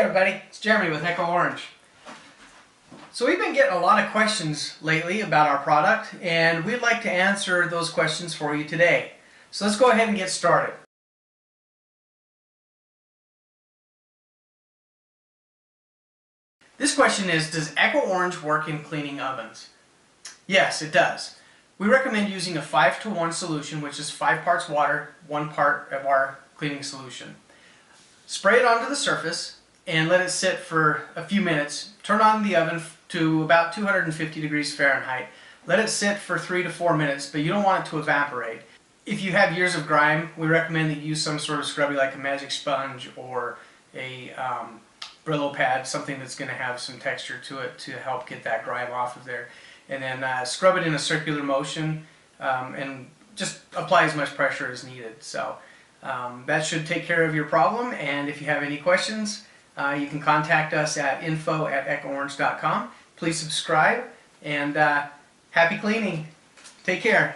everybody, it's Jeremy with Echo Orange. So we've been getting a lot of questions lately about our product, and we'd like to answer those questions for you today. So let's go ahead and get started. This question is, does Echo Orange work in cleaning ovens? Yes, it does. We recommend using a 5-to-1 solution, which is 5 parts water, 1 part of our cleaning solution. Spray it onto the surface and let it sit for a few minutes. Turn on the oven to about 250 degrees Fahrenheit. Let it sit for 3 to 4 minutes, but you don't want it to evaporate. If you have years of grime, we recommend that you use some sort of scrubby like a magic sponge or a Brillo pad, something that's going to have some texture to it to help get that grime off of there. And then scrub it in a circular motion and just apply as much pressure as needed. So that should take care of your problem, and if you have any questions, you can contact us at info@echoorange.com. Please subscribe, and happy cleaning. Take care.